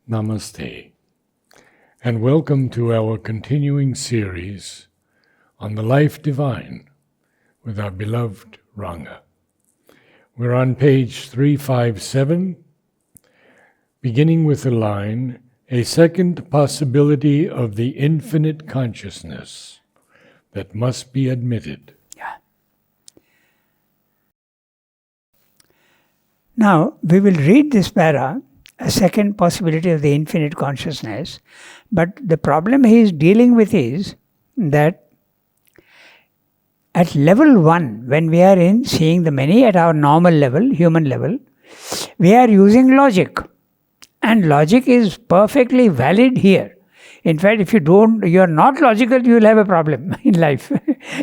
Namaste, and welcome to our continuing series on the life divine with our beloved Ranga. We're on page 357, beginning with the line, a second possibility of the infinite consciousness that must be admitted. Now, we will read this para, a second possibility of the infinite consciousness, but the problem he is dealing with is that at level 1, when we are in seeing the many at our normal level, human level, we are using logic. And logic is perfectly valid here. In fact, if you are not logical, you will have a problem in life.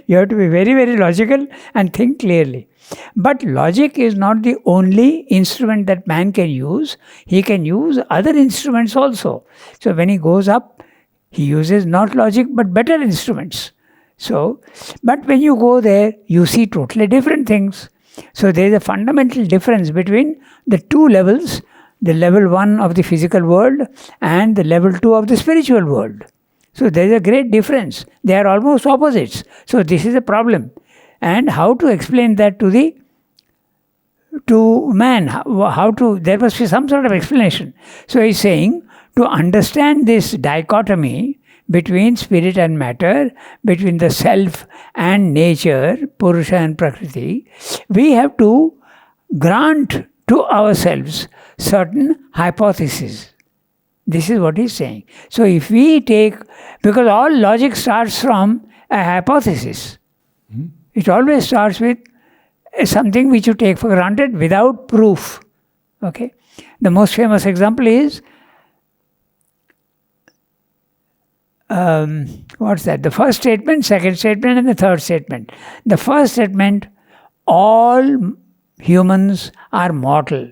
You have to be very, very logical and think clearly. But logic is not the only instrument that man can use. He can use other instruments also. So when he goes up, he uses not logic but better instruments. But when you go there, you see totally different things. So there is a fundamental difference between the two levels, the level 1 of the physical world and the level 2 of the spiritual world. So there is a great difference. They are almost opposites. So this is a problem. And how to explain that to man? There must be some sort of explanation. So he's saying, to understand this dichotomy between spirit and matter, between the self and nature, Purusha and Prakriti, we have to grant to ourselves certain hypotheses. This is what he's saying. So if we take, because all logic starts from a hypothesis. It always starts with something which you take for granted without proof. Okay? The most famous example is, what's that? The first statement, second statement, and the third statement. The first statement, all humans are mortal.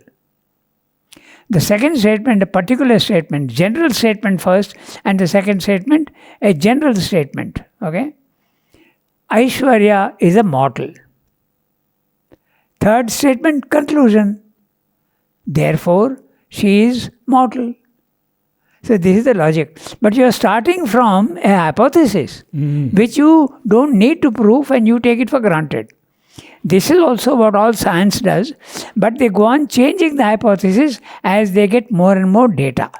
The second statement, a particular statement, general statement first, and the second statement, a general statement. Okay? Aishwarya is a mortal. Third statement, conclusion. Therefore, she is mortal. So this is the logic. But you are starting from a hypothesis, which you don't need to prove and you take it for granted. This is also what all science does, but they go on changing the hypothesis as they get more and more data.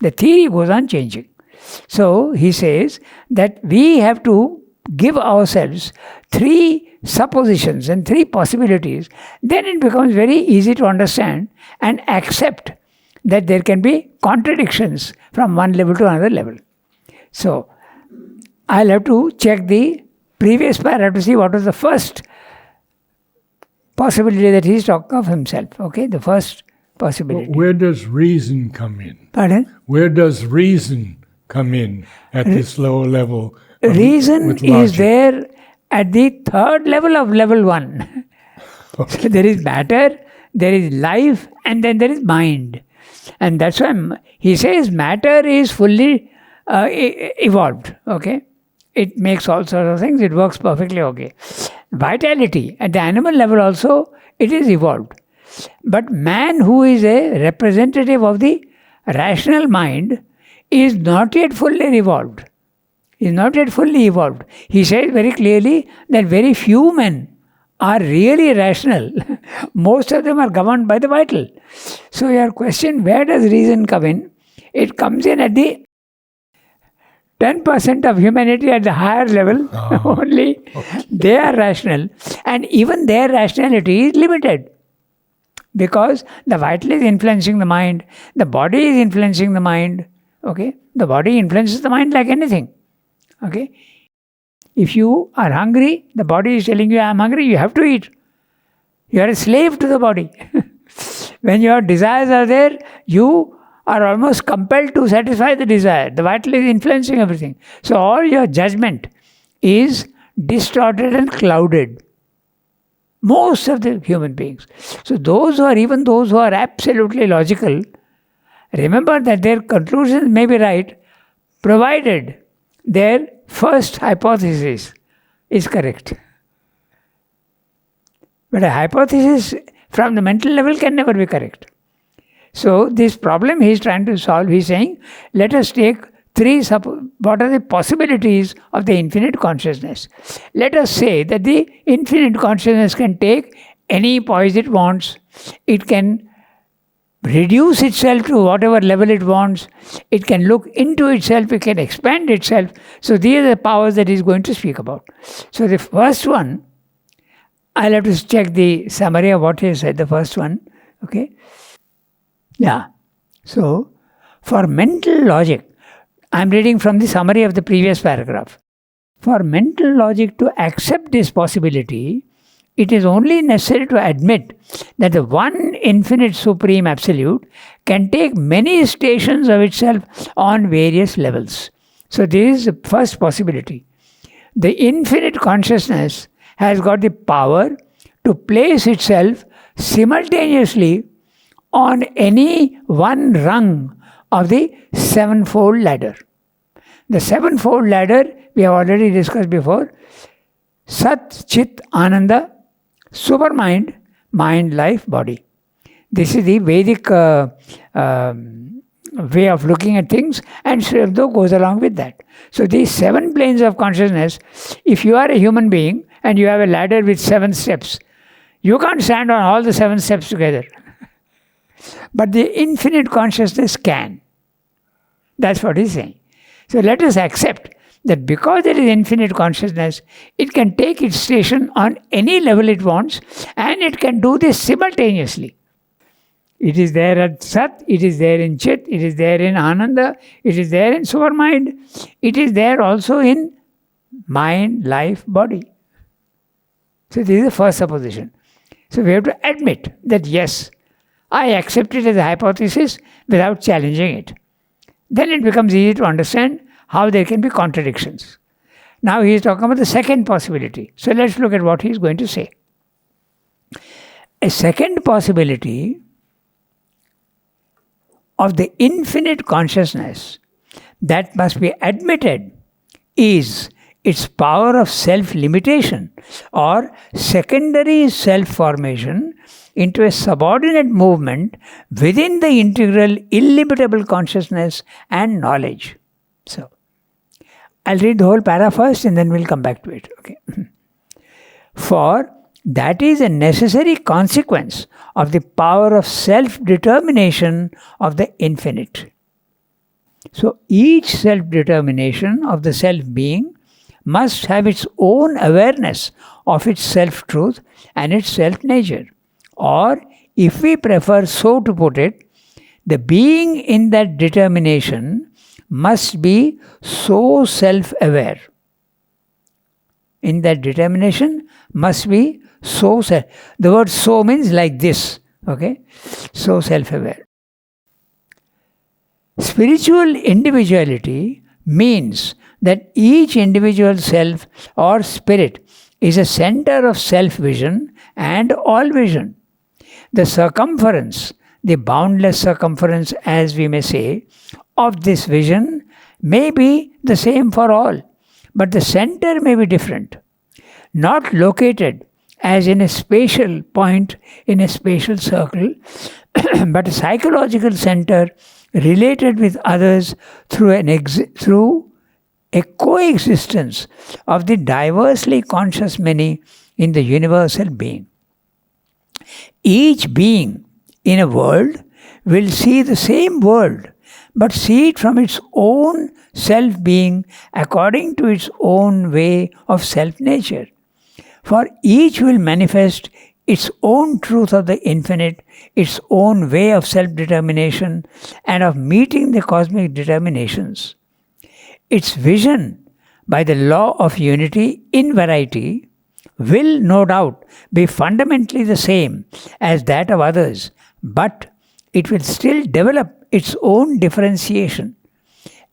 The theory goes on changing. So he says that we have to give ourselves 3 suppositions and 3 possibilities. Then it becomes very easy to understand and accept that there can be contradictions from one level to another level. So I'll have to check the previous paragraph to see what was the first possibility that he's talking of himself. Okay, the first possibility. Where does reason come in? Pardon? Where does reason come in at this lower level? Reason is there at the third level of level 1. Okay. So there is matter, there is life, and then there is mind. And that's why he says matter is fully evolved. Okay, it makes all sorts of things. It works perfectly okay. Vitality at the animal level also, it is evolved. But man, who is a representative of the rational mind, is not yet fully evolved. Is not yet fully evolved. He says very clearly that very few men are really rational. Most of them are governed by the vital. So your question, where does reason come in? It comes in at the 10% of humanity at the higher level only. Okay. They are rational. And even their rationality is limited. Because the vital is influencing the mind. The body is influencing the mind. Okay? The body influences the mind like anything. Okay? If you are hungry, the body is telling you, I am hungry, you have to eat. You are a slave to the body. When your desires are there, you are almost compelled to satisfy the desire. The vital is influencing everything. So all your judgment is distorted and clouded. Most of the human beings. So those who are absolutely logical, remember that their conclusions may be right, provided their first hypothesis is correct. But a hypothesis from the mental level can never be correct. So this problem he is trying to solve. He is saying, let us take what are the possibilities of the infinite consciousness? Let us say that the infinite consciousness can take any poise it wants. It can reduce itself to whatever level it wants. It can look into itself. It can expand itself. So these are the powers that he is going to speak about. So the first one, I'll have to check the summary of what he said, the first one. Okay. Yeah. So for mental logic, I'm reading from the summary of the previous paragraph. For mental logic to accept this possibility, it is only necessary to admit that the one infinite supreme absolute can take many stations of itself on various levels. So this is the first possibility. The infinite consciousness has got the power to place itself simultaneously on any one rung of the sevenfold ladder. The sevenfold ladder we have already discussed before. Sat, Chit, Ananda, Supermind, Mind, Life, Body. This is the Vedic way of looking at things, and Shrivdo goes along with that. So these 7 planes of consciousness, if you are a human being and you have a ladder with 7 steps, you can't stand on all the 7 steps together. But the infinite consciousness can. That's what he's saying. So let us accept that because there is infinite consciousness, it can take its station on any level it wants, and it can do this simultaneously. It is there at Sat, it is there in Chit, it is there in Ananda, it is there in Supermind, it is there also in Mind, Life, Body. So this is the first supposition. So we have to admit that yes, I accept it as a hypothesis without challenging it. Then it becomes easy to understand how there can be contradictions. Now he is talking about the second possibility. So let's look at what he is going to say. A second possibility of the infinite consciousness that must be admitted is its power of self-limitation or secondary self-formation into a subordinate movement within the integral illimitable consciousness and knowledge. So, I'll read the whole para first and then we'll come back to it. Okay. For that is a necessary consequence of the power of self-determination of the infinite. So, each self-determination of the self-being must have its own awareness of its self-truth and its self-nature. Or, if we prefer so to put it, the being in that determination must be so self-aware. In that determination must be so self. The word so means like this. Okay? So self-aware. Spiritual individuality means that each individual self or spirit is a center of self-vision and all vision. The circumference, the boundless circumference, as we may say, of this vision may be the same for all, but the center may be different. Not located as in a spatial point in a spatial circle, but a psychological center related with others through a coexistence of the diversely conscious many in the universal being. Each being in a world will see the same world, but see it from its own self-being according to its own way of self-nature. For each will manifest its own truth of the infinite, its own way of self-determination and of meeting the cosmic determinations. Its vision by the law of unity in variety will no doubt be fundamentally the same as that of others, but it will still develop its own differentiation.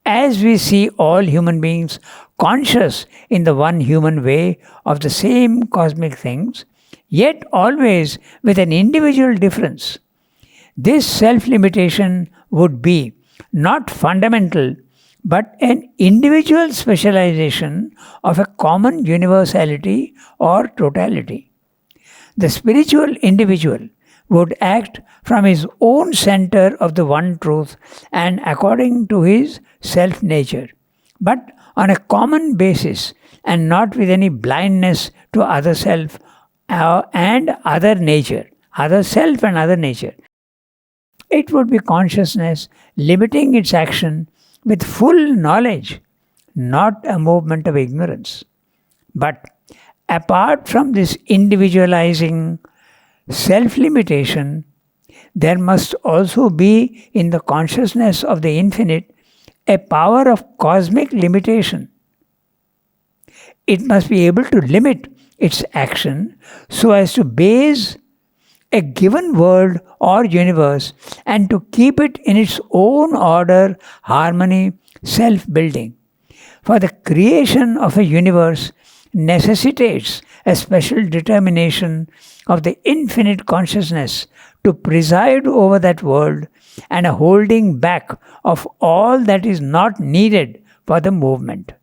As we see all human beings conscious in the one human way of the same cosmic things, yet always with an individual difference. This self-limitation would be not fundamental, but an individual specialization of a common universality or totality. The spiritual individual would act from his own center of the one truth and according to his self-nature, but on a common basis and not with any blindness to other self and other nature, other self and other nature. It would be consciousness limiting its action with full knowledge, not a movement of ignorance. But apart from this individualizing self-limitation, there must also be in the consciousness of the infinite a power of cosmic limitation. It must be able to limit its action so as to base a given world or universe and to keep it in its own order, harmony, self-building. For the creation of a universe necessitates a special determination of the infinite consciousness to preside over that world and a holding back of all that is not needed for the movement.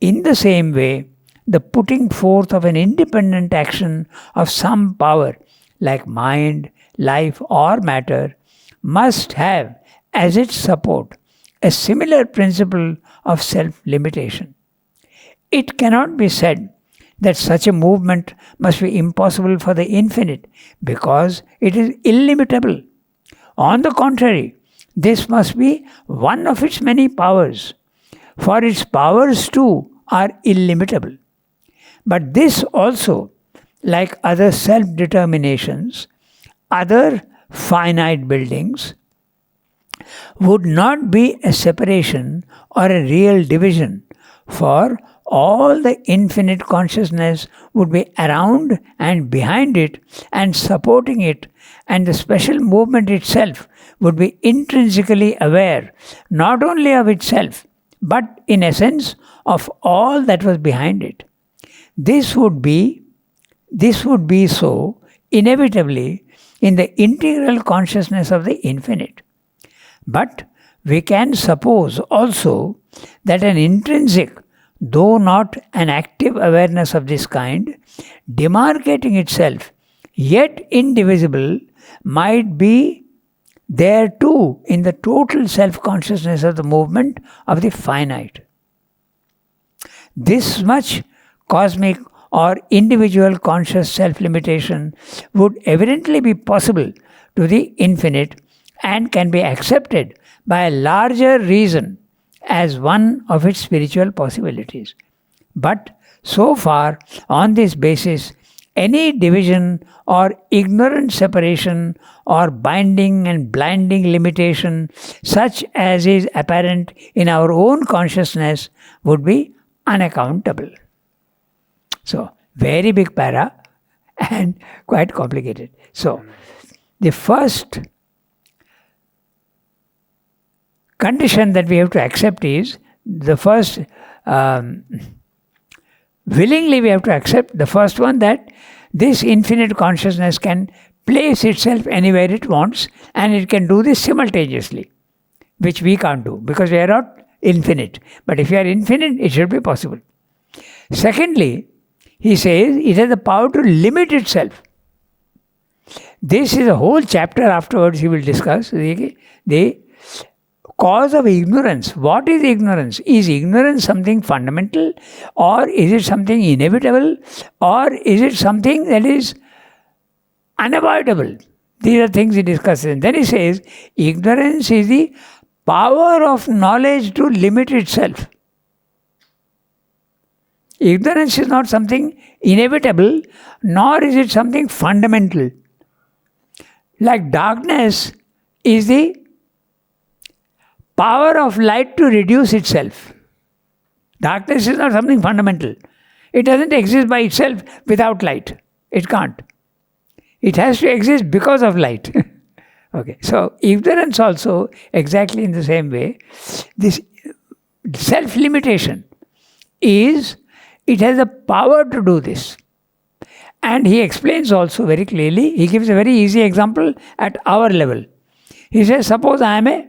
In the same way, the putting forth of an independent action of some power, like mind, life, or matter, must have as its support a similar principle of self-limitation. It cannot be said that such a movement must be impossible for the infinite because it is illimitable. On the contrary, this must be one of its many powers, for its powers too are illimitable. But this also, like other self-determinations, other finite buildings, would not be a separation or a real division, for all the infinite consciousness would be around and behind it and supporting it, and the special movement itself would be intrinsically aware not only of itself, but in essence of all that was behind it. This would be so inevitably in the integral consciousness of the infinite. But we can suppose also that an intrinsic, though not an active awareness of this kind, demarcating itself, yet indivisible, might be there too in the total self-consciousness of the movement of the finite. This much cosmic or individual conscious self-limitation would evidently be possible to the infinite and can be accepted by a larger reason as one of its spiritual possibilities. But so far, on this basis, any division or ignorant separation or binding and blinding limitation, such as is apparent in our own consciousness, would be unaccountable. So, very big para and quite complicated. So, the first condition that we have to accept is willingly we have to accept the first one, that this infinite consciousness can place itself anywhere it wants and it can do this simultaneously, which we can't do because we are not infinite. But if you are infinite, it should be possible. Secondly, he says it has the power to limit itself. This is a whole chapter afterwards he will discuss. The cause of ignorance. What is ignorance? Is ignorance something fundamental, or is it something inevitable, or is it something that is unavoidable? These are things he discusses. And then he says ignorance is the power of knowledge to limit itself. Ignorance is not something inevitable, nor is it something fundamental. Like darkness is the power of light to reduce itself. Darkness is not something fundamental. It doesn't exist by itself without light. It can't. It has to exist because of light. Okay, so ignorance also exactly in the same way. This self-limitation is, it has the power to do this. And he explains also very clearly, he gives a very easy example at our level. He says, suppose I am a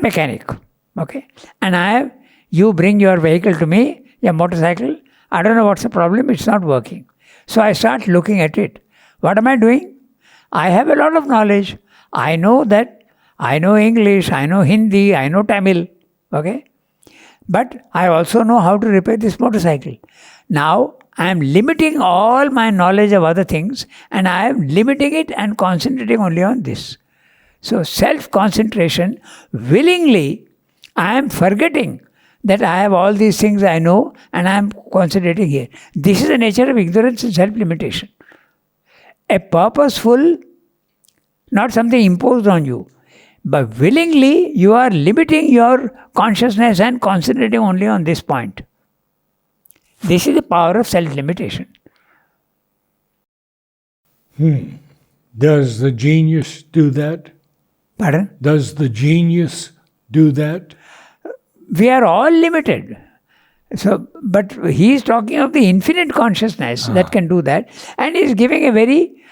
mechanic, okay, and you bring your vehicle to me, your motorcycle, I don't know what's the problem, it's not working. So I start looking at it. What am I doing? I have a lot of knowledge. I know that, I know English, I know Hindi, I know Tamil. Okay? But I also know how to repair this motorcycle. Now, I am limiting all my knowledge of other things, and I am limiting it and concentrating only on this. So, self-concentration, willingly, I am forgetting that I have all these things I know, and I am concentrating here. This is the nature of ignorance and self-limitation. A purposeful, not something imposed on you, but willingly you are limiting your consciousness and concentrating only on this point. This is the power of self-limitation. Does the genius do that? Pardon? Does the genius do that? We are all limited. So, but he is talking of the infinite consciousness that can do that, and he is giving a very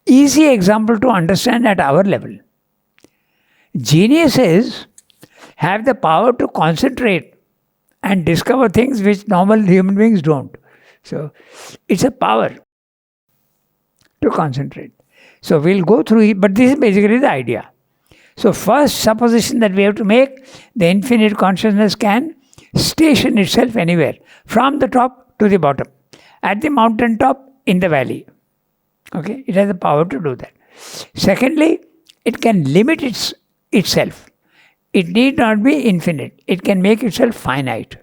easy example to understand at our level. Geniuses have the power to concentrate and discover things which normal human beings don't. So, it's a power to concentrate. So, we'll go through it, but this is basically the idea. So, first supposition that we have to make, the infinite consciousness can station itself anywhere, from the top to the bottom, at the mountain top, in the valley. Okay, it has the power to do that. Secondly, it can limit itself. It need not be infinite. It can make itself finite.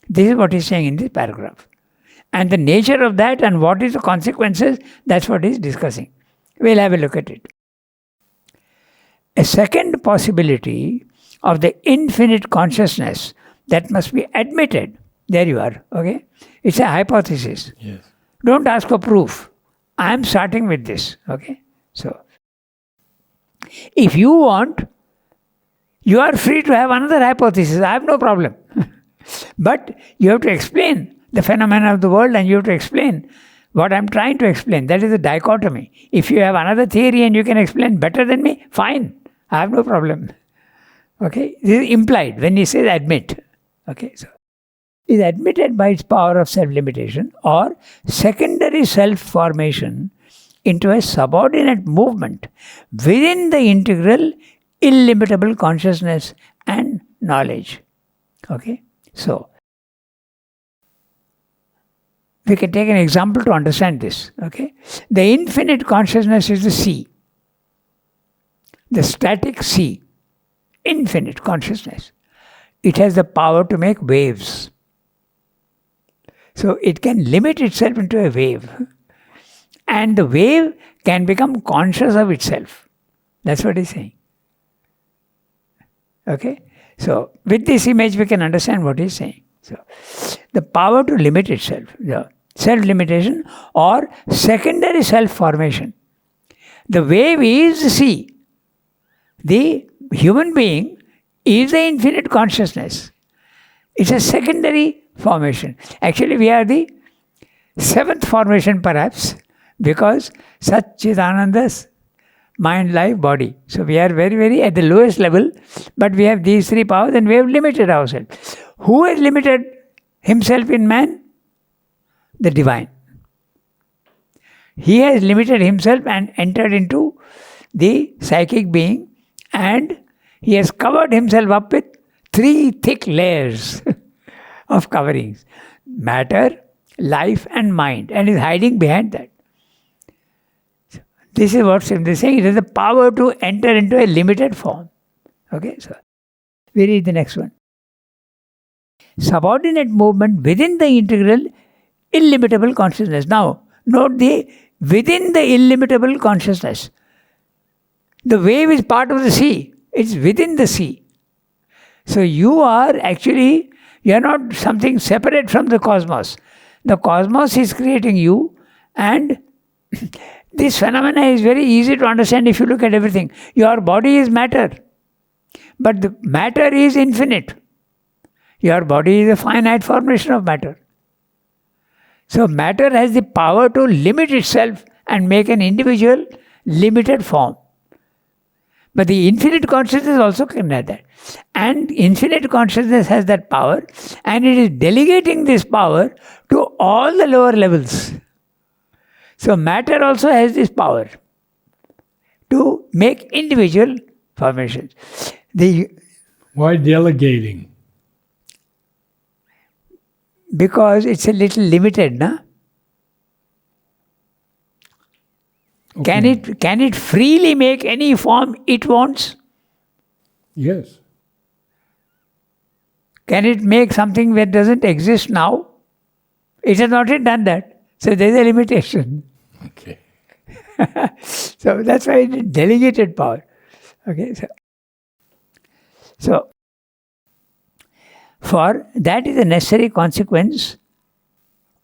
This is what he's saying in this paragraph. And the nature of that and what is the consequences, that's what he's discussing. We'll have a look at it. A second possibility of the infinite consciousness that must be admitted. There you are, okay? It's a hypothesis. Yes. Don't ask for proof. I am starting with this, okay? So, if you want, you are free to have another hypothesis. I have no problem. But you have to explain the phenomena of the world, and you have to explain what I am trying to explain. That is the dichotomy. If you have another theory and you can explain better than me, fine. I have no problem. Okay? This is implied when he says admit. Okay? So, is admitted by its power of self-limitation or secondary self-formation into a subordinate movement within the integral, illimitable consciousness and knowledge. Okay? So, we can take an example to understand this. Okay? The infinite consciousness is the sea. The static sea. Infinite consciousness. It has the power to make waves. So, it can limit itself into a wave. And the wave can become conscious of itself. That's what he's saying. Okay? So, with this image we can understand what he's saying. So, the power to limit itself, the self-limitation or secondary self-formation. The wave is the sea. The human being is the infinite consciousness. It's a secondary formation. Actually, we are the seventh formation perhaps, because Satchidananda's mind, life, body. So we are very, very at the lowest level, but we have these three powers and we have limited ourselves. Who has limited himself in man? The divine. He has limited himself and entered into the psychic being, and he has covered himself up with three thick layers of coverings. Matter, life and mind, and is hiding behind that. This is what Sim is saying. It has the power to enter into a limited form. Okay, so we read the next one. Subordinate movement within the integral, illimitable consciousness. Now, note the within the illimitable consciousness. The wave is part of the sea. It's within the sea. So you are actually, you are not something separate from the cosmos. The cosmos is creating you, and this phenomena is very easy to understand if you look at everything. Your body is matter, but the matter is infinite. Your body is a finite formation of matter. So matter has the power to limit itself and make an individual limited form. But the infinite consciousness also can have that. And infinite consciousness has that power, and it is delegating this power to all the lower levels. So matter also has this power. to make individual formations. Why delegating? Because it's a little limited, na? Okay. Can it freely make any form it wants? Yes. Can it make something that doesn't exist now? It has not yet done that. So there's a limitation. Okay. So that's why it is delegated power. Okay. So for that is a necessary consequence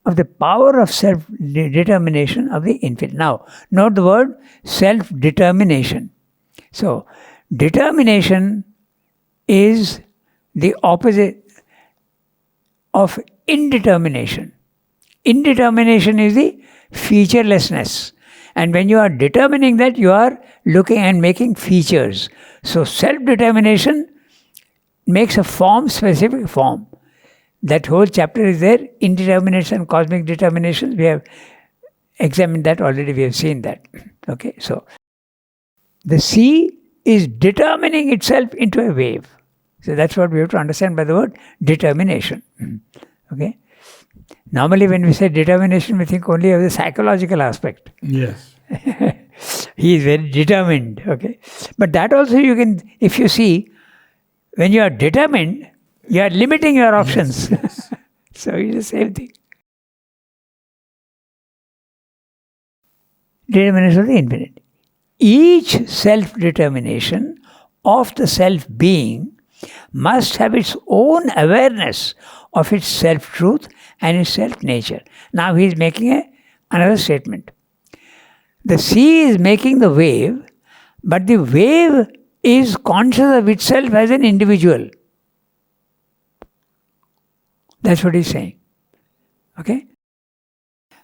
of the power of self-determination of the infinite. Now, note the word self-determination. So, determination is the opposite of indetermination. Indetermination is the featurelessness. And when you are determining that, you are looking and making features. So, self-determination makes a form, specific form. That whole chapter is there, indetermination, cosmic determination. We have examined that already, we have seen that. Okay, so the sea is determining itself into a wave. So that's what we have to understand by the word determination. Okay. Normally when we say determination, we think only of the psychological aspect. Yes. He is very determined. Okay. But that also you can, if you see, when you are determined, you are limiting your options. Yes. So it's the same thing. Determination of the infinite. Each self-determination of the self-being must have its own awareness of its self-truth and its self-nature. Now he is making another statement. The sea is making the wave, but the wave is conscious of itself as an individual. That's what he's saying. Okay?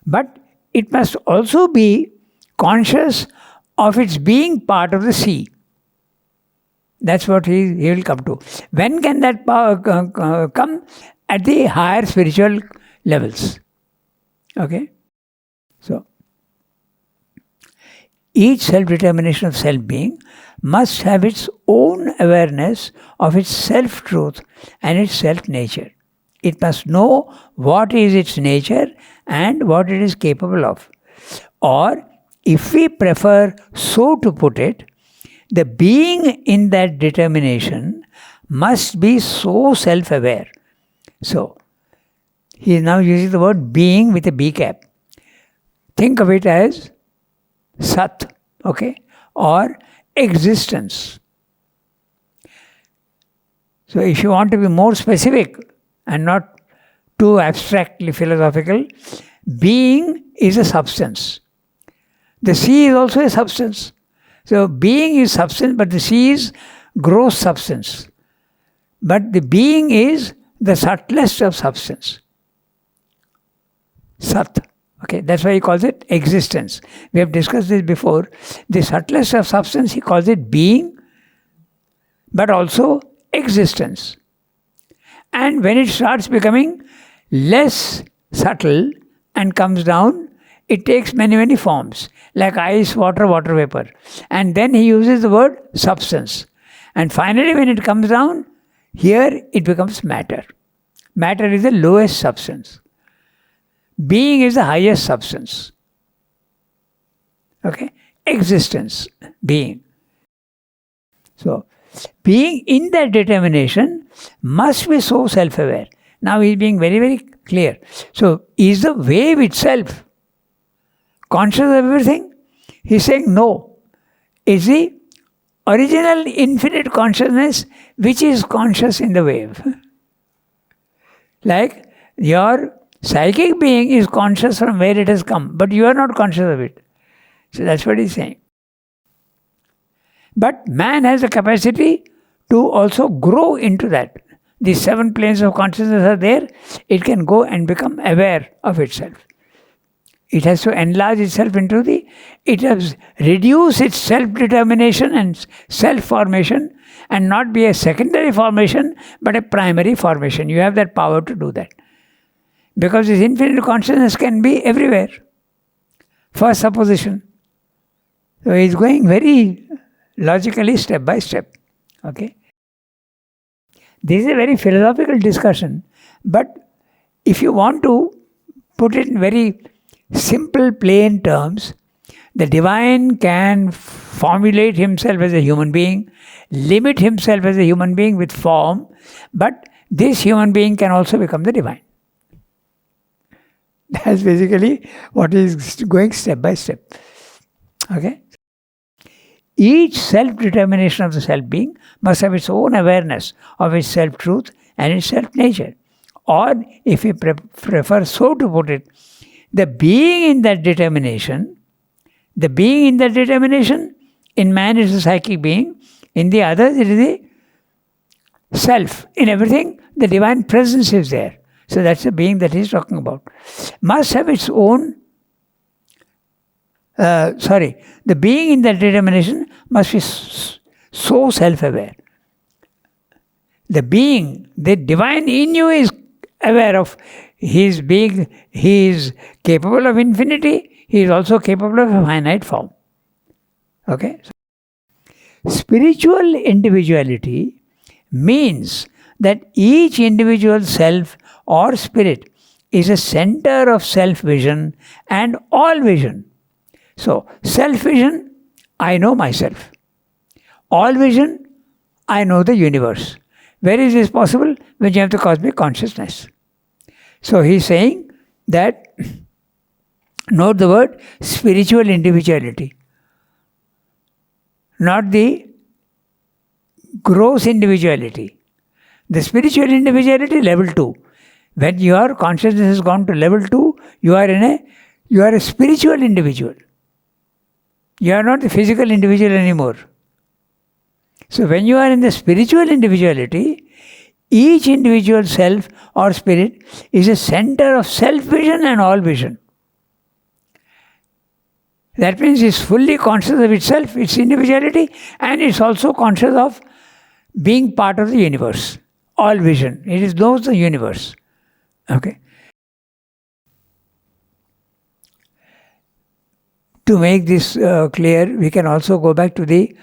But it must also be conscious of its being part of the sea. That's what he will come to. When can that power come? At the higher spiritual levels. Okay? So, each self-determination of self-being must have its own awareness of its self-truth and its self-nature. It must know what is its nature and what it is capable of. Or, if we prefer so to put it, the being in that determination must be so self-aware. So, he is now using the word being with a B cap. Think of it as Sat, okay, or existence. So, if you want to be more specific and not too abstractly philosophical, being is a substance. The sea is also a substance. So, being is substance, but the sea is gross substance. But the being is the subtlest of substance. Sat. Okay, that's why he calls it existence. We have discussed this before. The subtlest of substance, he calls it being, but also existence. And when it starts becoming less subtle and comes down, it takes many, many forms, like ice, water, water vapor. And then he uses the word substance. And finally, when it comes down, here it becomes matter. Matter is the lowest substance. Being is the highest substance. Okay? Existence, being. So, being in that determination must be so self-aware. Now he is being very, very clear. So, is the wave itself conscious of everything? He is saying no. It's the original infinite consciousness which is conscious in the wave. Like your psychic being is conscious from where it has come, but you are not conscious of it. So that's what he's saying. But man has the capacity to also grow into that. These 7 planes of consciousness are there. It can go and become aware of itself. It has to enlarge itself into it has reduce its self-determination and self-formation and not be a secondary formation, but a primary formation. You have that power to do that. Because this infinite consciousness can be everywhere. First supposition. So he's going very logically step by step. Okay. This is a very philosophical discussion, but if you want to put it in very simple, plain terms, the divine can formulate himself as a human being, limit himself as a human being with form, but this human being can also become the divine. That's basically what is going step by step. Okay? Each self-determination of the self-being must have its own awareness of its self-truth and its self-nature. Or, if we prefer so to put it, the being in that determination, in man is a psychic being, in the others it is the self. In everything, the divine presence is there. So that's the being that he's talking about. Must have its own, the being in that determination must be so self-aware. The being, the divine in you is aware of his being. He is capable of infinity. He is also capable of a finite form. Okay? Spiritual individuality means that each individual self or spirit is a center of self-vision and all vision. So, self-vision, I know myself. All vision, I know the universe. Where is this possible? When you have the cosmic consciousness. So, he's saying that, note the word spiritual individuality. Not the gross individuality. The spiritual individuality, level 2. When your consciousness has gone to level 2, you are a spiritual individual. You are not the physical individual anymore. So when you are in the spiritual individuality, each individual self or spirit is a center of self-vision and all vision. That means it's fully conscious of itself, its individuality, and it's also conscious of being part of the universe. All vision. It knows the universe. Okay. To make this clear, we can also go back to the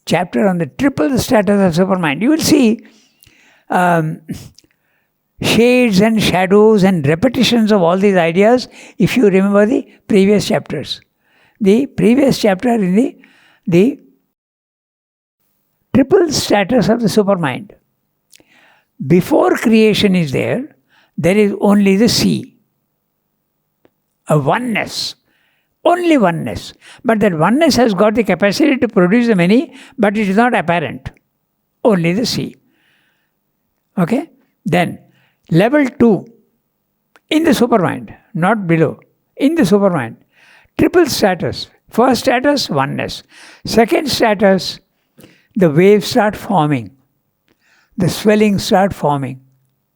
chapter on the triple status of supermind. You will see shades and shadows and repetitions of all these ideas if you remember the previous chapters. The previous chapter in the triple status of the supermind. Before creation is there is only the sea. A oneness. Only oneness. But that oneness has got the capacity to produce the many, but it is not apparent. Only the sea. Okay? Then, level 2, in the supermind, not below, in the supermind, triple status. First status, oneness. Second status, the waves start forming. The swelling start forming.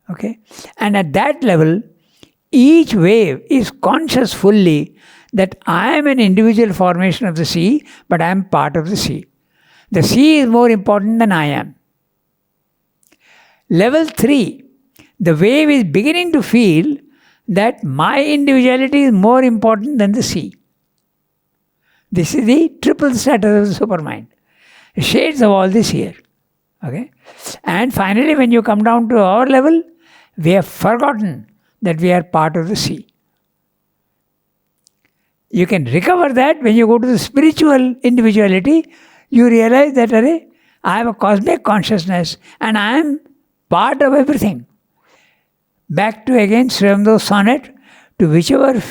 Okay? And at that level, each wave is conscious fully that I am an individual formation of the sea, but I am part of the sea. The sea is more important than I am. Level 3, the wave is beginning to feel that my individuality is more important than the sea. This is the triple status of the supermind. Shades of all this here. Okay? And finally, when you come down to our level, we have forgotten that we are part of the sea. You can recover that when you go to the spiritual individuality. You realize that I have a cosmic consciousness and I am part of everything. Back to again Sri Aurobindo sonnet, to whichever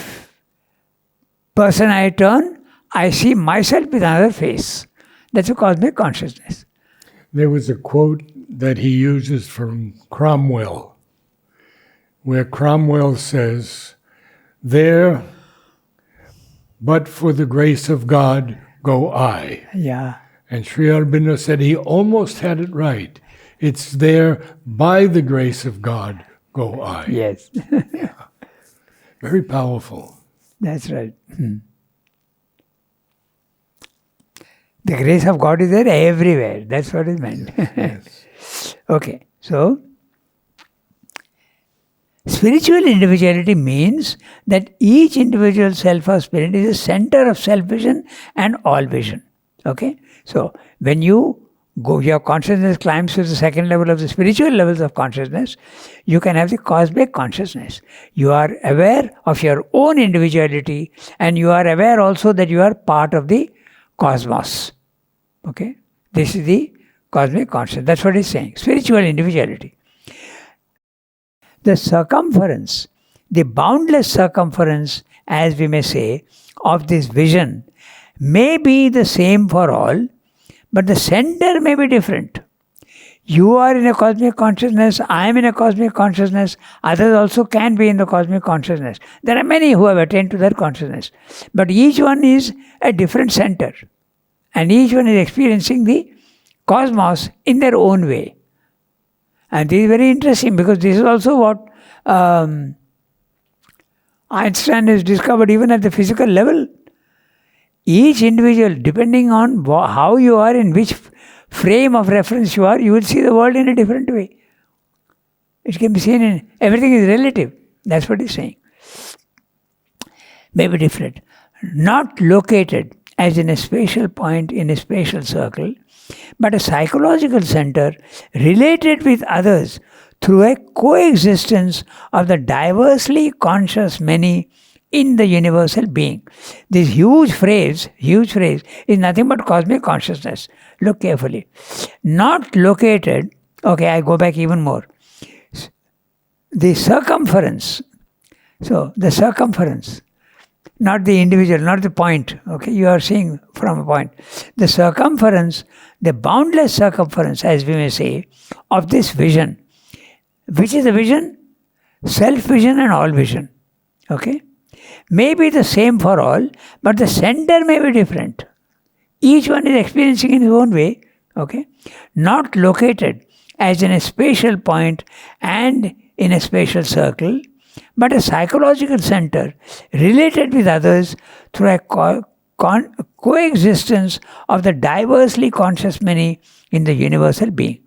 person I turn, I see myself with another face. That's a cosmic consciousness. There was a quote that he uses from Cromwell, where Cromwell says, "There, but for the grace of God, go I." Yeah. And Sri Aurobindo said he almost had it right. It's there, by the grace of God, go I. Yes. Yeah. Very powerful. That's right. The grace of God is there everywhere. That's what is meant. Yes. Okay. So, Spiritual individuality means that each individual self or spirit is a center of self-vision and all vision. Okay? So, when your consciousness climbs to the second level of the spiritual levels of consciousness, you can have the cosmic consciousness. You are aware of your own individuality, and you are aware also that you are part of the cosmos. Okay? This is the cosmic consciousness. That's what he's saying. Spiritual individuality. The circumference, the boundless circumference, as we may say, of this vision may be the same for all, but the center may be different. You are in a cosmic consciousness, I am in a cosmic consciousness, others also can be in the cosmic consciousness. There are many who have attained to that consciousness. But each one is a different center. And each one is experiencing the cosmos in their own way. And this is very interesting because this is also what Einstein has discovered even at the physical level. Each individual, depending on how you are, in which frame of reference you are, you will see the world in a different way. It can be seen in, everything is relative. That's what he's saying. May be different. Not located as in a spatial point in a spatial circle, but a psychological center related with others through a coexistence of the diversely conscious many in the universal being. This huge phrase is nothing but cosmic consciousness. Look carefully. Not located, okay, I go back even more. The circumference, so the circumference, not the individual, not the point, okay, you are seeing from a point. The circumference, the boundless circumference, as we may say, of this vision. Which is the vision? Self-vision and all vision. Okay? May be the same for all, but the center may be different. Each one is experiencing in his own way. Okay? Not located as in a spatial point and in a spatial circle, but a psychological center related with others through a coexistence of the diversely conscious many in the universal being.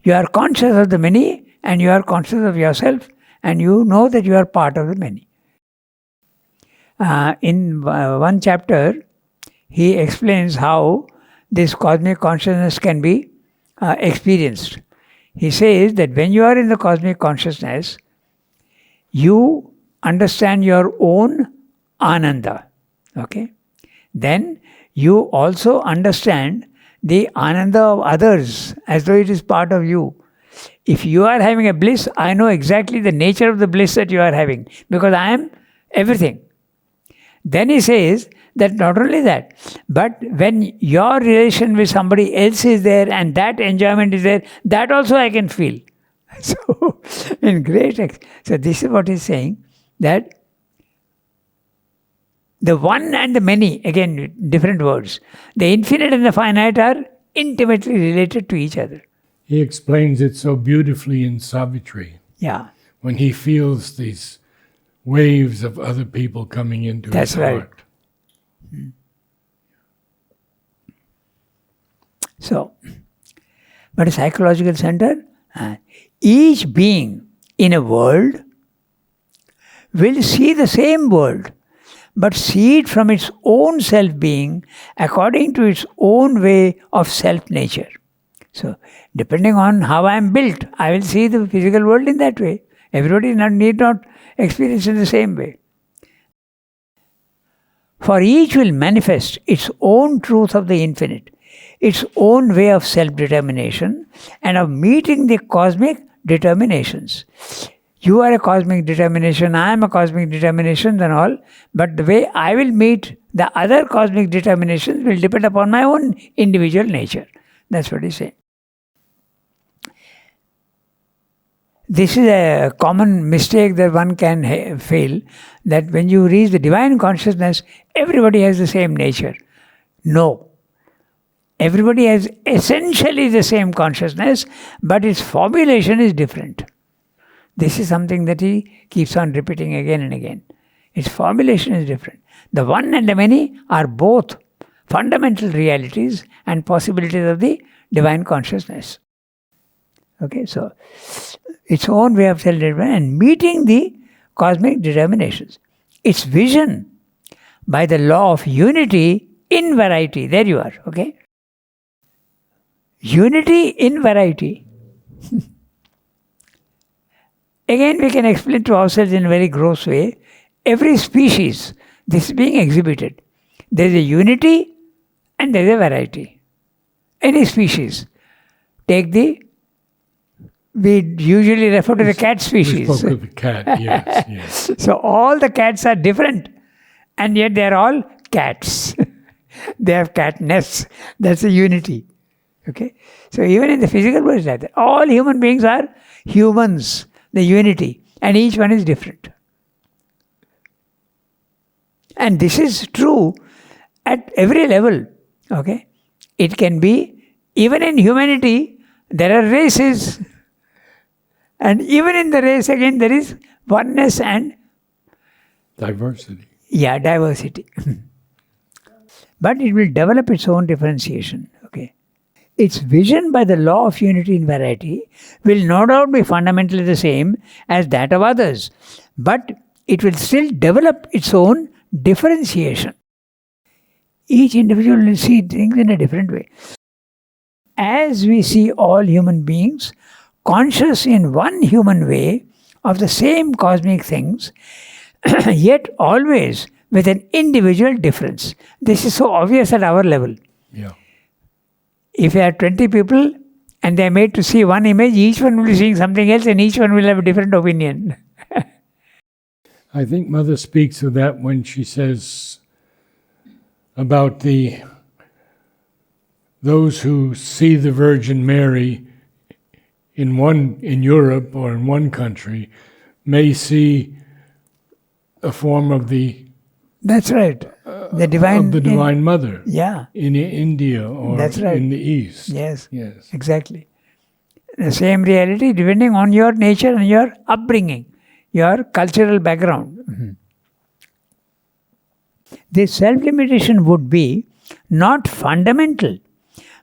You are conscious of the many and you are conscious of yourself and you know that you are part of the many. In one chapter, he explains how this cosmic consciousness can be experienced. He says that when you are in the cosmic consciousness, you understand your own ananda. Okay? Then you also understand the ananda of others as though it is part of you. If you are having a bliss, I know exactly the nature of the bliss that you are having because I am everything. Then he says that not only that, but when your relation with somebody else is there and that enjoyment is there, that also I can feel. So, so this is what he's saying, that the one and the many, again different words, the infinite and the finite are intimately related to each other. He explains it so beautifully in Savitri. Yeah. When he feels these waves of other people coming into his heart. Right. So, but a psychological center, each being in a world will see the same world, but see it from its own self-being according to its own way of self-nature. So, depending on how I am built, I will see the physical world in that way. Everybody need not experience in the same way. For each will manifest its own truth of the infinite, its own way of self-determination and of meeting the cosmic determinations. You are a cosmic determination, I am a cosmic determination and all, but the way I will meet the other cosmic determinations will depend upon my own individual nature. That's what he's saying. This is a common mistake that one can fail, that when you reach the divine consciousness, everybody has the same nature. No. Everybody has essentially the same consciousness, but its formulation is different. This is something that he keeps on repeating again and again. Its formulation is different. The one and the many are both fundamental realities and possibilities of the divine consciousness. Okay, so its own way of self-determination and meeting the cosmic determinations. Its vision by the law of unity in variety. There you are, okay? Unity in variety. Again, we can explain to ourselves in a very gross way. Every species, this is being exhibited. There is a unity and there is a variety. Any species. We usually refer to the cat species. We spoke of the cat, yes. So all the cats are different, and yet they are all cats. They have cat nests. That's a unity. Okay? So even in the physical world, it's like that. All human beings are humans, the unity, and each one is different. And this is true at every level. Okay? It can be, even in humanity, there are races. And even in the race, again, there is oneness and diversity. Yeah, diversity. But it will develop its own differentiation. Okay. Its vision by the law of unity in variety will no doubt be fundamentally the same as that of others. But it will still develop its own differentiation. Each individual will see things in a different way. As we see all human beings conscious in one human way of the same cosmic things, yet always with an individual difference. This is so obvious at our level. Yeah. If you have 20 people and they are made to see one image, each one will be seeing something else and each one will have a different opinion. I think Mother speaks of that when she says about those who see the Virgin Mary in Europe or in one country may see a form of the That's right. The divine, of the Divine Mother. Yeah. In India or That's right. in the East. Yes. Yes. Exactly. The same reality depending on your nature and your upbringing, your cultural background. Mm-hmm. This self-limitation would be not fundamental,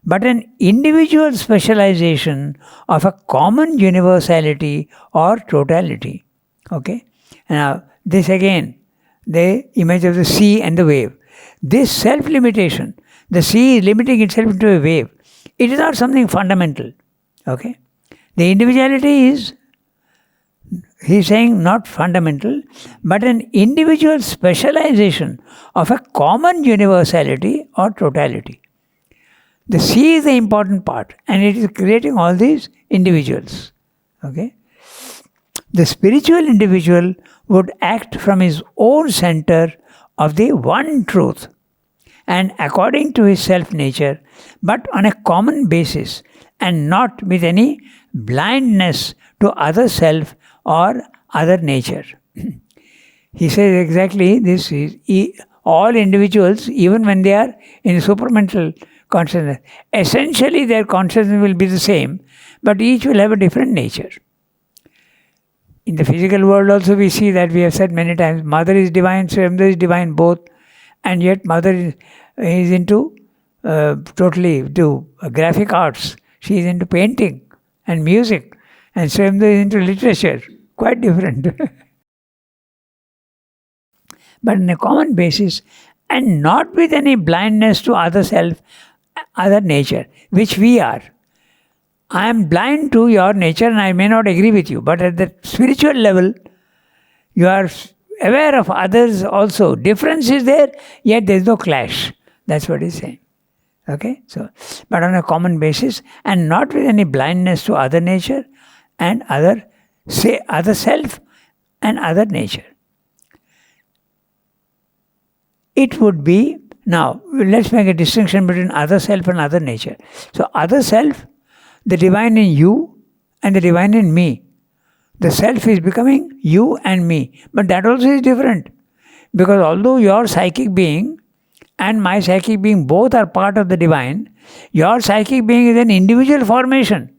but an individual specialization of a common universality or totality. Okay? Now, this again, the image of the sea and the wave. This self-limitation, the sea is limiting itself into a wave. It is not something fundamental. Okay? The individuality is, he's saying, not fundamental, but an individual specialization of a common universality or totality. The sea is the important part, and it is creating all these individuals. Okay? The spiritual individual would act from his own center of the one truth and according to his self-nature, but on a common basis and not with any blindness to other self or other nature. He says exactly this is all individuals, even when they are in supramental consciousness, essentially their consciousness will be the same, but each will have a different nature. In the physical world also we see that, we have said many times, Mother is divine, Swayambhu is divine, both, and yet Mother is into totally to graphic arts. She is into painting and music, and Swayambhu is into literature. Quite different. But on a common basis, and not with any blindness to other self, other nature, which we are. I am blind to your nature and I may not agree with you, but at the spiritual level, you are aware of others also. Difference is there, yet there is no clash. That's what he's saying. Okay? So, but on a common basis and not with any blindness to other nature and other self and other nature. It would be, now let's make a distinction between other self and other nature. So other self, the divine in you and the divine in me. The self is becoming you and me. But that also is different. Because although your psychic being and my psychic being both are part of the divine, your psychic being is an individual formation.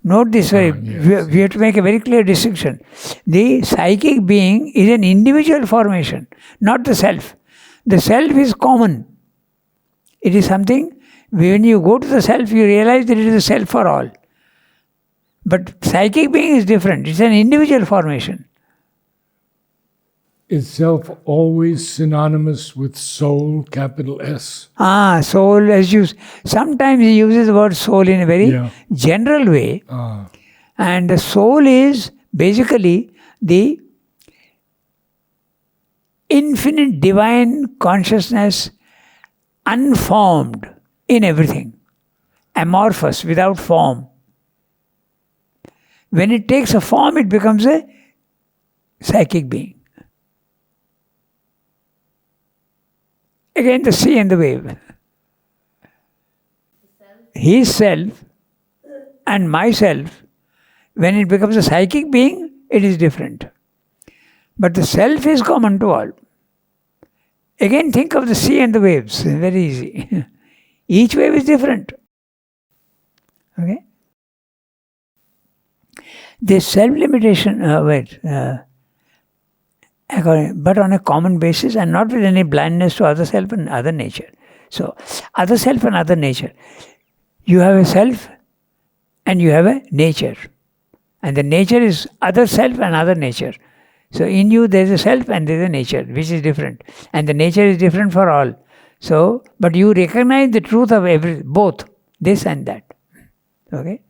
Note this way, yes. We have to make a very clear distinction. The psychic being is an individual formation, not the self. The self is common. It is something, when you go to the self, you realize that it is a self for all. But psychic being is different. It's an individual formation. Is self always synonymous with soul, capital S? Soul, sometimes he uses the word soul in a very general way. And the soul is basically the infinite divine consciousness, unformed in everything, amorphous, without form. When it takes a form, it becomes a psychic being. Again, the sea and the wave. His self and myself, when it becomes a psychic being, it is different. But the self is common to all. Again, think of the sea and the waves. Very easy. Each wave is different. Okay? This self-limitation, but on a common basis and not with any blindness to other self and other nature. So, other self and other nature. You have a self and you have a nature. And the nature is other self and other nature. So, in you there is a self and there is a nature, which is different. And the nature is different for all. So, but you recognize the truth of both, this and that. Okay?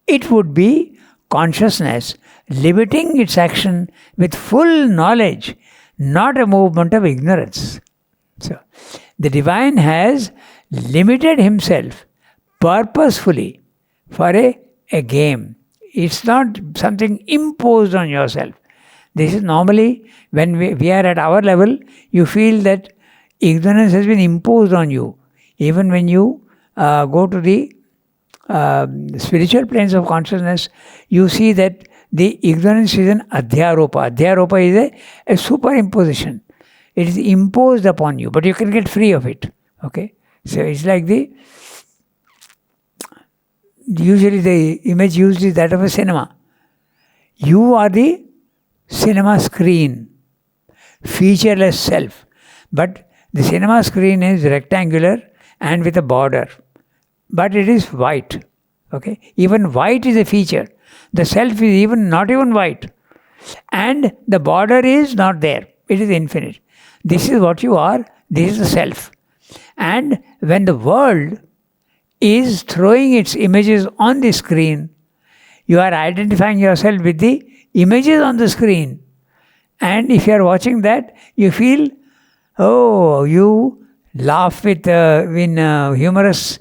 It would be consciousness limiting its action with full knowledge, not a movement of ignorance. So, the divine has limited himself purposefully for a game. It's not something imposed on yourself. This is normally, when we are at our level, you feel that ignorance has been imposed on you. Even when you go to the spiritual planes of consciousness, you see that the ignorance is an adhyaropa. Adhyaropa is a superimposition. It is imposed upon you, but you can get free of it. Okay? So it's like usually the image used is that of a cinema. You are the cinema screen, featureless self. But the cinema screen is rectangular and with a border. But it is white. Okay? Even white is a feature. The self is not even white. And the border is not there. It is infinite. This is what you are. This is the self. And when the world is throwing its images on the screen, you are identifying yourself with the images on the screen. And if you are watching that, you feel, you laugh in humorous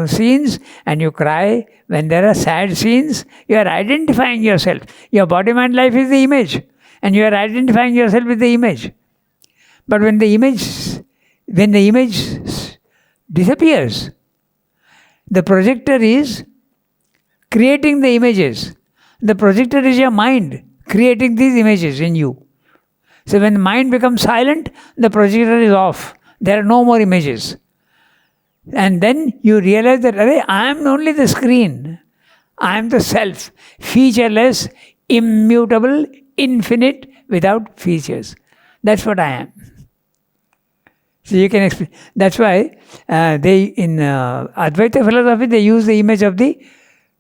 scenes, and you cry when there are sad scenes. You are identifying yourself. Your body-mind life is the image, and you are identifying yourself with the image. But when the image disappears, the projector is creating the images. The projector is your mind creating these images in you. So when the mind becomes silent, the projector is off. There are no more images. And then you realize that, I am only the screen. I am the self, featureless, immutable, infinite, without features. That's what I am. So you can explain. That's why they in Advaita philosophy, they use the image of the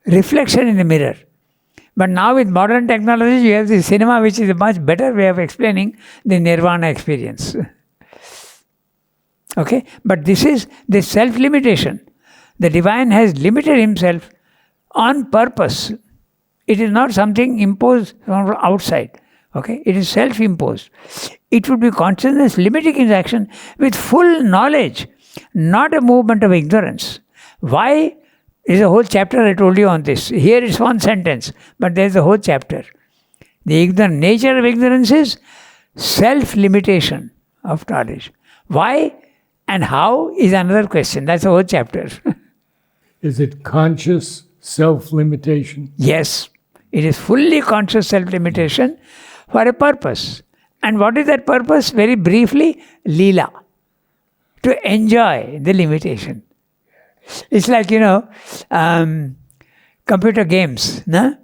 reflection in the mirror. But now with modern technology, you have the cinema, which is a much better way of explaining the nirvana experience. Okay? But this is the self-limitation. The divine has limited himself on purpose. It is not something imposed from outside. Okay? It is self-imposed. It would be consciousness limiting its action with full knowledge, not a movement of ignorance. Why? There's a whole chapter I told you on this. Here it's one sentence, but there's a whole chapter. The nature of ignorance is self-limitation of knowledge. Why and how is another question. That's a whole chapter. Is it conscious self-limitation? Yes. It is fully conscious self-limitation for a purpose. And what is that purpose? Very briefly, Leela. To enjoy the limitation. It's like, computer games. No?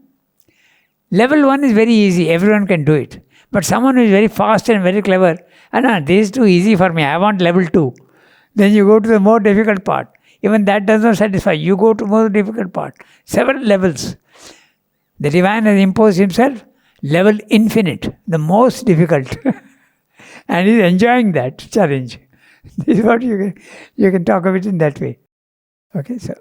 Level 1 is very easy. Everyone can do it. But someone who is very fast and very clever, this is too easy for me. I want level 2. Then you go to the more difficult part. Even that does not satisfy. You go to more difficult part. Several levels. The divine has imposed himself level infinite, the most difficult. And he's enjoying that challenge. This is what you can talk of it in that way. Okay, so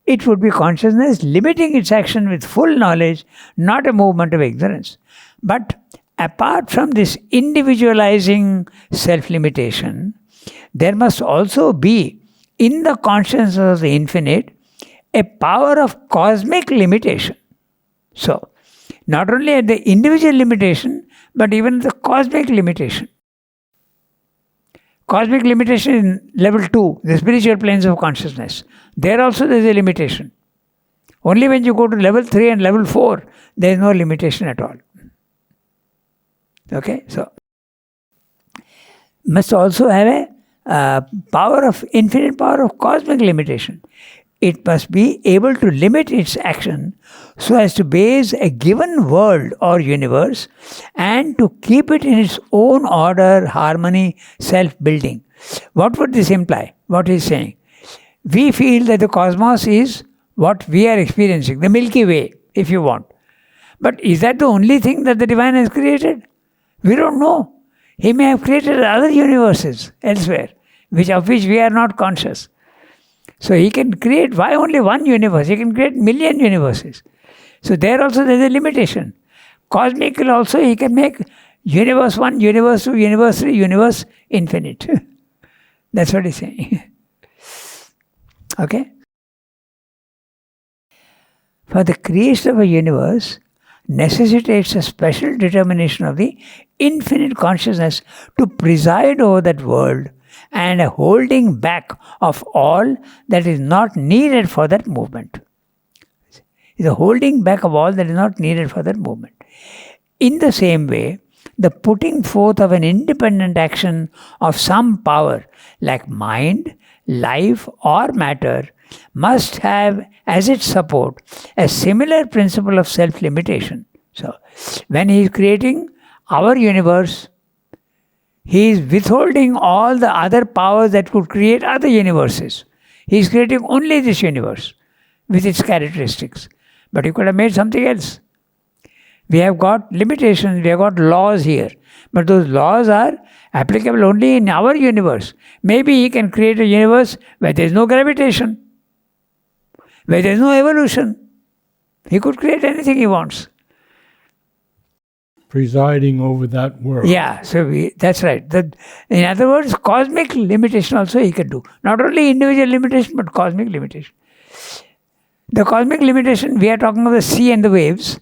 it would be consciousness limiting its action with full knowledge, not a movement of ignorance. But apart from this individualizing self-limitation, there must also be, in the consciousness of the infinite, a power of cosmic limitation. So, not only at the individual limitation, but even the cosmic limitation. Cosmic limitation in level 2, the spiritual planes of consciousness. There also there is a limitation. Only when you go to level 3 and level 4, there is no limitation at all. Okay, so must also have a infinite power of cosmic limitation. It must be able to limit its action so as to base a given world or universe and to keep it in its own order, harmony, self-building. What would this imply? What he's saying? We feel that the cosmos is what we are experiencing, the Milky Way, if you want. But is that the only thing that the divine has created? We don't know. He may have created other universes elsewhere, of which we are not conscious. So he can create, why only one universe? He can create million universes. So there also there is a limitation. Cosmical also he can make universe 1, universe 2, universe 3, universe infinite. That's what he's saying. Okay? For the creation of a universe necessitates a special determination of the infinite consciousness to preside over that world and a holding back of all that is not needed for that movement. It's a holding back of all that is not needed for that movement. In the same way, the putting forth of an independent action of some power like mind, life or matter must have as its support a similar principle of self-limitation. So, when he is creating our universe, he is withholding all the other powers that could create other universes. He is creating only this universe with its characteristics. But he could have made something else. We have got limitations, we have got laws here. But those laws are applicable only in our universe. Maybe he can create a universe where there is no gravitation, where there is no evolution. He could create anything he wants. Presiding over that world. Yeah, so that's right. In other words, cosmic limitation also he can do. Not only individual limitation, but cosmic limitation. The cosmic limitation, we are talking of the sea and the waves,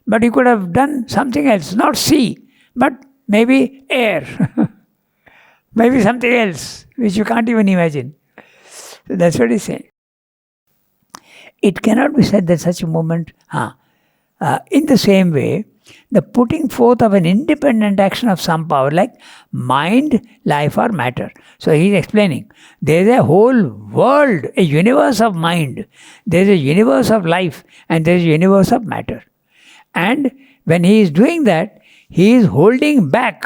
but he could have done something else. Not sea, but maybe air. Maybe something else, which you can't even imagine. So that's what he's saying. It cannot be said that such a movement, in the same way, the putting forth of an independent action of some power like mind, life or matter. So he is explaining, there is a whole world, a universe of mind, there is a universe of life and there is a universe of matter. And when he is doing that, he is holding back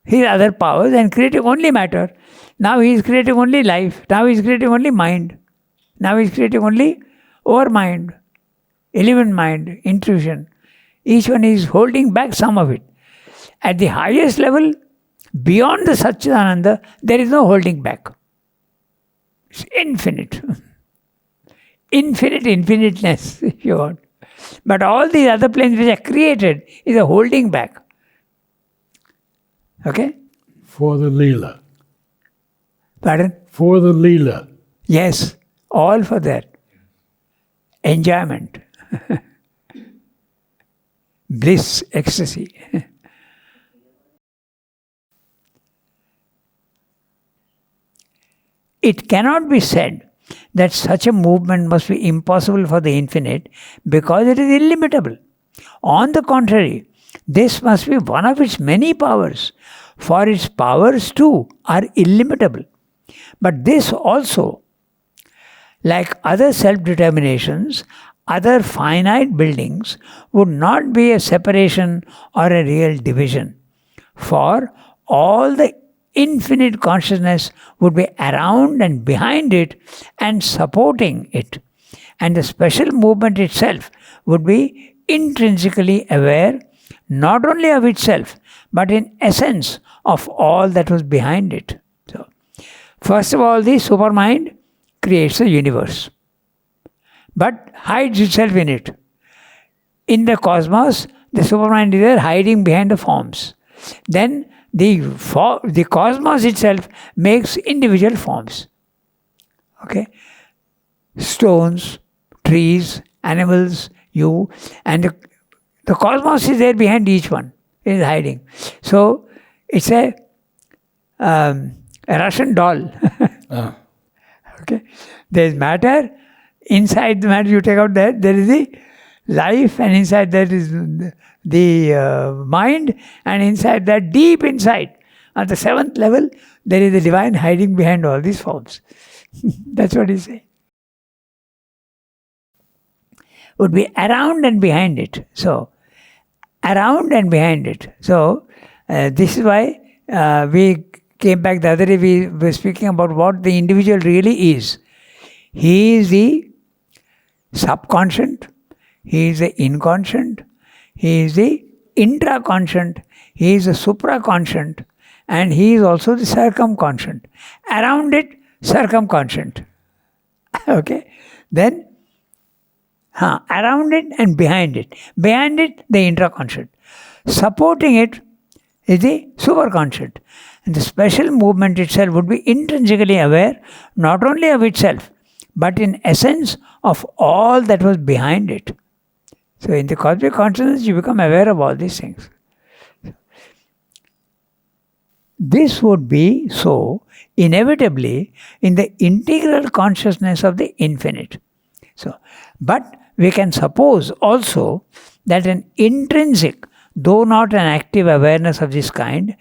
his other powers and creating only matter. Now he is creating only life, now he is creating only mind, now he is creating only our mind, element mind, intuition. Each one is holding back some of it. At the highest level, beyond the Satchidananda, there is no holding back. It's infinite. Infiniteness, if you want. But all these other planes which are created is a holding back. Okay? For the Leela. Pardon? For the Leela. Yes, all for that. Enjoyment. Bliss, ecstasy. It cannot be said that such a movement must be impossible for the infinite because it is illimitable. On the contrary, this must be one of its many powers, for its powers too are illimitable. But this also, like other self-determinations, other finite buildings, would not be a separation or a real division. For all the infinite consciousness would be around and behind it and supporting it. And the special movement itself would be intrinsically aware not only of itself, but in essence of all that was behind it. So, first of all, the supermind creates the universe, but hides itself in it. In the cosmos, the supermind is there hiding behind the forms. Then the cosmos itself makes individual forms. Okay? Stones, trees, animals, you, and the cosmos is there behind each one. It is hiding. So it's a Russian doll. Okay? There is matter. Inside the matter, you take out that, there is the life, and inside that is the mind, and inside that, deep inside, at the seventh level, there is the divine hiding behind all these forms. That's what he's saying. Would be around and behind it. So, around and behind it. So, this is why we came back the other day, we were speaking about what the individual really is. He is the subconscious, he is the inconscient, he is the intraconscient, he is the supraconscient, and he is also the circumconscient. Around it, circumconscient. Okay? Then, around it and behind it. Behind it, the intraconscient. Supporting it is the superconscient. And the special movement itself would be intrinsically aware not only of itself, but in essence of all that was behind it. So in the cosmic consciousness, you become aware of all these things. This would be so inevitably in the integral consciousness of the infinite. So, but we can suppose also that an intrinsic, though not an active awareness of this kind,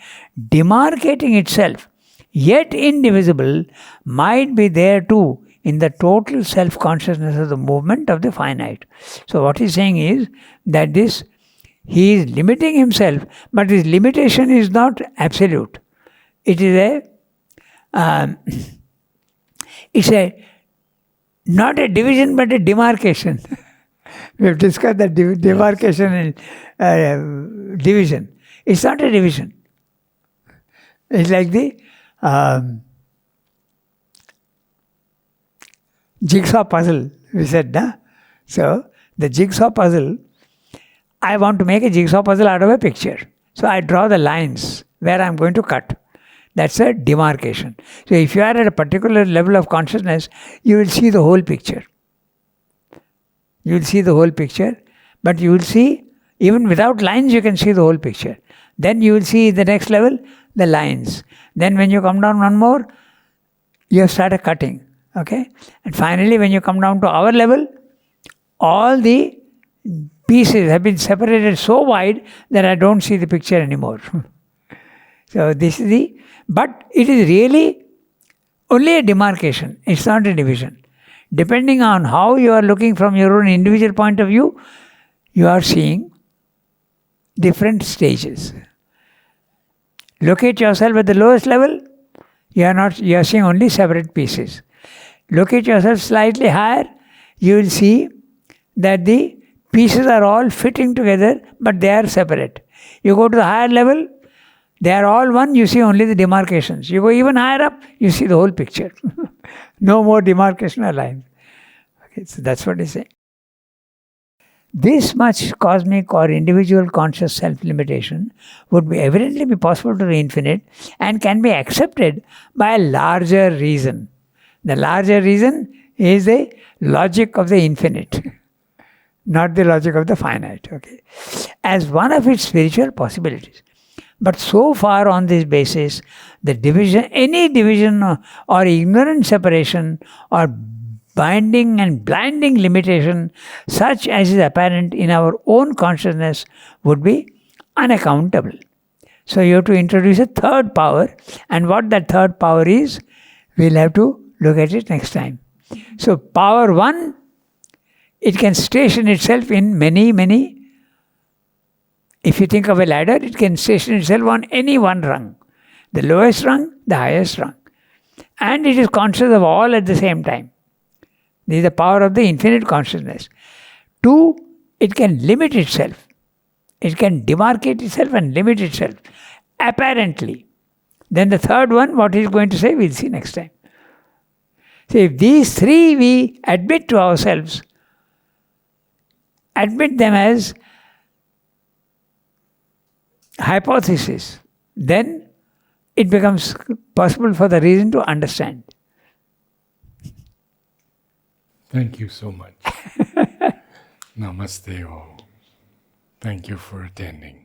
demarcating itself, yet indivisible, might be there too in the total self-consciousness of the movement of the finite. So what he's saying is that he is limiting himself, but his limitation is not absolute. It is not a division, but a demarcation. We have discussed that demarcation and division. It's not a division. It's like the jigsaw puzzle, we said, nah? So, the jigsaw puzzle, I want to make a jigsaw puzzle out of a picture. So, I draw the lines where I am going to cut. That's a demarcation. So, if you are at a particular level of consciousness, you will see the whole picture. You will see the whole picture, but you will see, even without lines, you can see the whole picture. Then you will see the next level, the lines. Then when you come down one more, you have started cutting. Okay? And finally, when you come down to our level, all the pieces have been separated so wide that I don't see the picture anymore. So this is but it is really only a demarcation. It's not a division. Depending on how you are looking from your own individual point of view, you are seeing different stages. Locate yourself at the lowest level, you are seeing only separate pieces. Locate yourself slightly higher, you will see that the pieces are all fitting together, but they are separate. You go to the higher level, they are all one, you see only the demarcations. You go even higher up, you see the whole picture. No more demarcation or lines. Okay, so that's what he said. This much cosmic or individual conscious self-limitation would evidently be possible to the infinite and can be accepted by a larger reason. The larger reason is the logic of the infinite, not the logic of the finite, okay, as one of its spiritual possibilities. But so far on this basis, any division or ignorant separation or binding and blinding limitation, such as is apparent in our own consciousness, would be unaccountable. So you have to introduce a third power, and what that third power is, we'll have to look at it next time. So power 1, it can station itself in many. If you think of a ladder, it can station itself on any one rung. The lowest rung, the highest rung. And it is conscious of all at the same time. This is the power of the infinite consciousness. 2, it can limit itself. It can demarcate itself and limit itself, apparently. Then the third one, what he's going to say, we'll see next time. So if these 3 we admit to ourselves, admit them as hypothesis, then it becomes possible for the reason to understand. Thank you so much. Namaste all. Thank you for attending.